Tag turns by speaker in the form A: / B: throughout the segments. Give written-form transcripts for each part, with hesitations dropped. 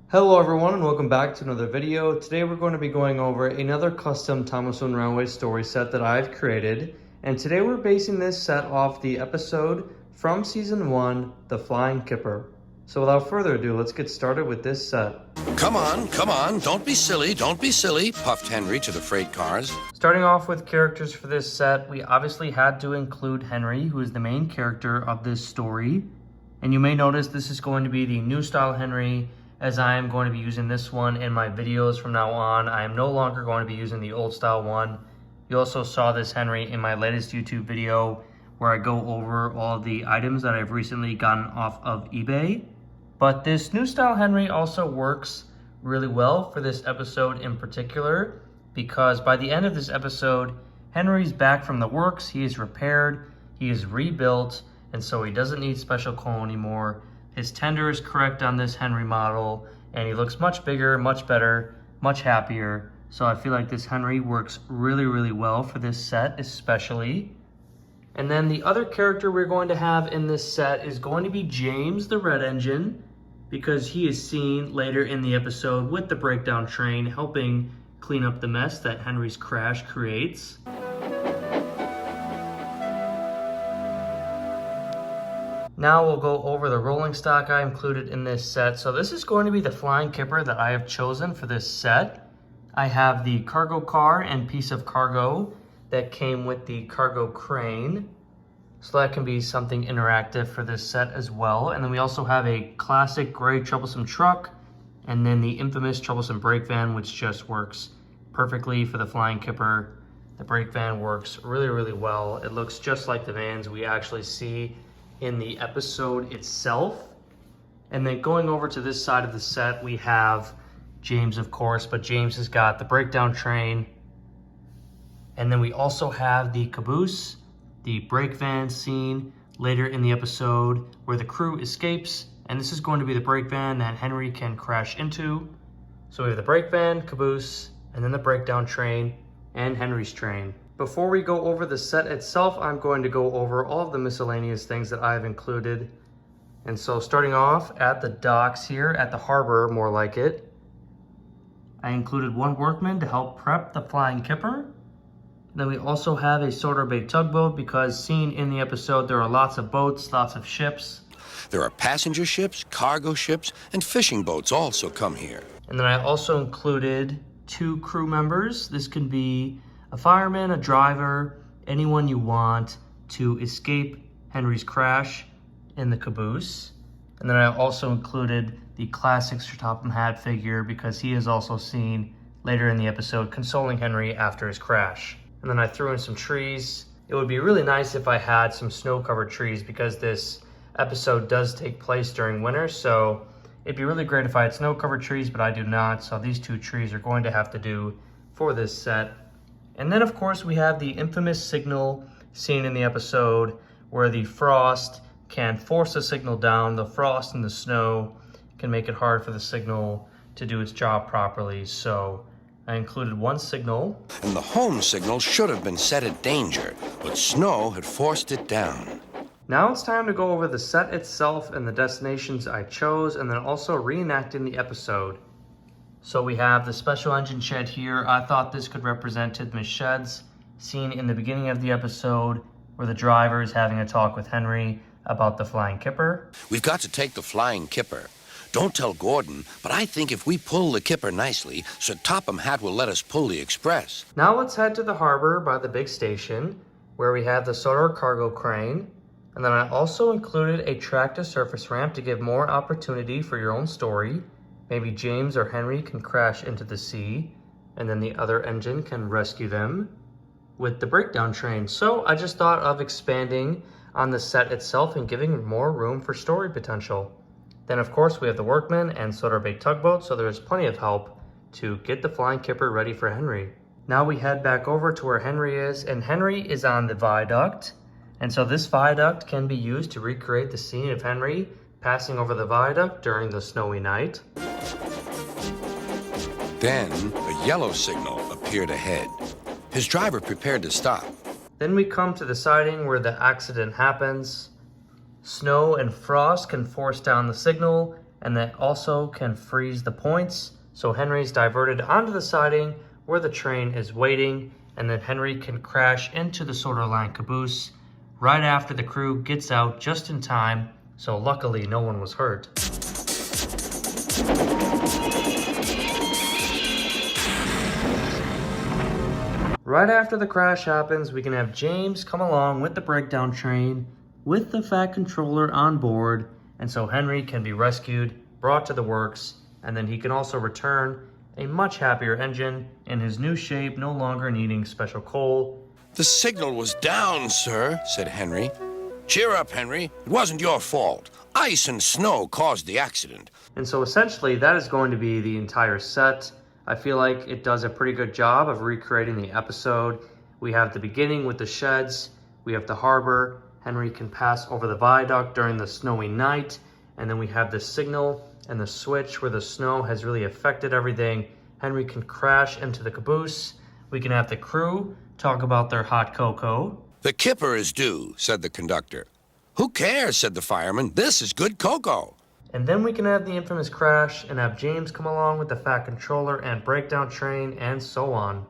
A: Hello everyone and welcome back to another video. Today we're going to be going over another custom Thomasson Railway story set that I've created. And today we're basing this set off the episode from season 1, The Flying Kipper. So without further ado, let's get started with this set.
B: Come on, don't be silly, puffed Henry to the freight cars.
A: Starting off with characters for this set, we obviously had to include Henry, who is the main character of this story. And you may notice this is going to be the new style Henry, as I am going to be using this one in my videos from now on. I am no longer going to be using the old style one. You also saw this Henry in my latest YouTube video where I go over all the items that I've recently gotten off of eBay. But this new style Henry also works really well for this episode in particular, because by the end of this episode, Henry's back from the works, he is repaired, he is rebuilt, and so he doesn't need special coal anymore. His tender is correct on this Henry model, and he looks much bigger, much better, much happier. So I feel like this Henry works really well for this set especially. And then the other character we're going to have in this set is going to be James the Red Engine, because he is seen later in the episode with the breakdown train helping clean up the mess that Henry's crash creates. Now we'll go over the rolling stock I included in this set. So this is going to be the Flying Kipper that I have chosen for this set. I have the cargo car and piece of cargo that came with the cargo crane. So that can be something interactive for this set as well. And then we also have a classic gray troublesome truck, and then the infamous troublesome brake van, which just works perfectly for the Flying Kipper. The brake van works really well. It looks just like the vans we actually see in the episode itself. And then going over to this side of the set, we have James, of course, but James has got the breakdown train. And then we also have the caboose, the brake van scene later in the episode where the crew escapes, and this is going to be the brake van that Henry can crash into. So we have the brake van, caboose, and then the breakdown train and Henry's train. Before we go over the set itself, I'm going to go over all of the miscellaneous things that I've included. And so starting off at the docks here, at the harbor more like it, I included one workman to help prep the Flying Kipper. Then we also have a Soda Bay tugboat, because seen in the episode there are lots of boats, lots of ships.
B: There are passenger ships, cargo ships, and fishing boats also come here.
A: And then I also included 2 crew members. This can be a fireman, a driver, anyone you want to escape Henry's crash in the caboose. And then I also included the classic Sir Topham Hatt figure, because he is also seen later in the episode consoling Henry after his crash. And then I threw in some trees. It would be really nice if I had some snow-covered trees, because this episode does take place during winter, so it'd be really great if I had snow-covered trees, but I do not, so these 2 trees are going to have to do for this set. And then, of course, we have the infamous signal seen in the episode where the frost can force the signal down. The frost and the snow can make it hard for the signal to do its job properly. So I included one signal.
B: And the home signal should have been set at danger, but snow had forced it down.
A: Now it's time to go over the set itself and the destinations I chose, and then also reenacting the episode. So we have the special engine shed here. I thought this could represent Tidmouth Sheds, seen in the beginning of the episode where the driver is having a talk with Henry about the Flying Kipper.
B: We've got to take the Flying Kipper. Don't tell Gordon, but I think if we pull the Kipper nicely, Sir Topham Hatt will let us pull the express.
A: Now let's head to the harbor by the big station, where we have the solar cargo crane. And then I also included a track to surface ramp to give more opportunity for your own story. Maybe James or Henry can crash into the sea, and then the other engine can rescue them with the breakdown train. So I just thought of expanding on the set itself and giving more room for story potential. Then of course we have the workmen and Soda Bay tugboat, so there's plenty of help to get the Flying Kipper ready for Henry. Now we head back over to where Henry is, and Henry is on the viaduct. And so this viaduct can be used to recreate the scene of Henry passing over the viaduct during the snowy night.
B: Then a yellow signal appeared ahead. His driver prepared to stop.
A: Then we come to the siding where the accident happens. Snow and frost can force down the signal, and that also can freeze the points. So Henry's diverted onto the siding where the train is waiting, and then Henry can crash into the solder line caboose right after the crew gets out just in time. So luckily no one was hurt. Right after the crash happens, we can have James come along with the breakdown train with the Fat Controller on board, and so Henry can be rescued, brought to the works, and then he can also return a much happier engine in his new shape, no longer needing special coal.
B: The signal was down, sir, said Henry. Cheer up, Henry. It wasn't your fault. Ice and snow caused the accident.
A: And so essentially that is going to be the entire set. I feel like it does a pretty good job of recreating the episode. We have the beginning with the sheds, we have the harbor, Henry can pass over the viaduct during the snowy night, and then we have the signal and the switch where the snow has really affected everything. Henry can crash into the caboose. We can have the crew talk about their hot cocoa.
B: The Kipper is due, said the conductor. Who cares, said the fireman. This is good cocoa.
A: And then we can have the infamous crash and have James come along with the Fat Controller and breakdown train and so on.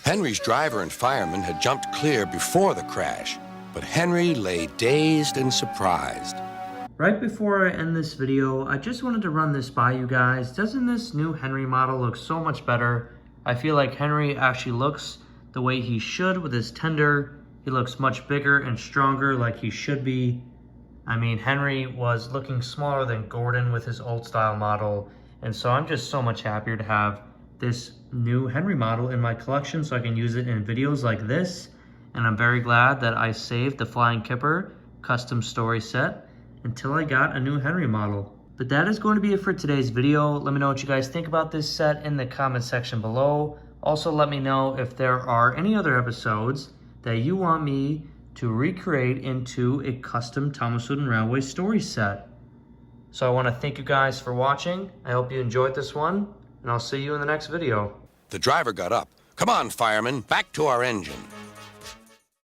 B: Henry's driver and fireman had jumped clear before the crash, but Henry lay dazed and surprised.
A: Right before I end this video, I just wanted to run this by you guys. Doesn't this new Henry model look so much better? I feel like Henry actually looks the way he should with his tender. He looks much bigger and stronger like he should be. I mean, Henry was looking smaller than Gordon with his old style model. And so I'm just so much happier to have this new Henry model in my collection so I can use it in videos like this. And I'm very glad that I saved the Flying Kipper custom story set until I got a new Henry model. But that is going to be it for today's video. Let me know what you guys think about this set in the comment section below. Also, let me know if there are any other episodes that you want me to recreate into a custom Thomas Wooden Railway story set. So I want to thank you guys for watching. I hope you enjoyed this one, and I'll see you in the next video.
B: The driver got up. Come on, fireman, back to our engine.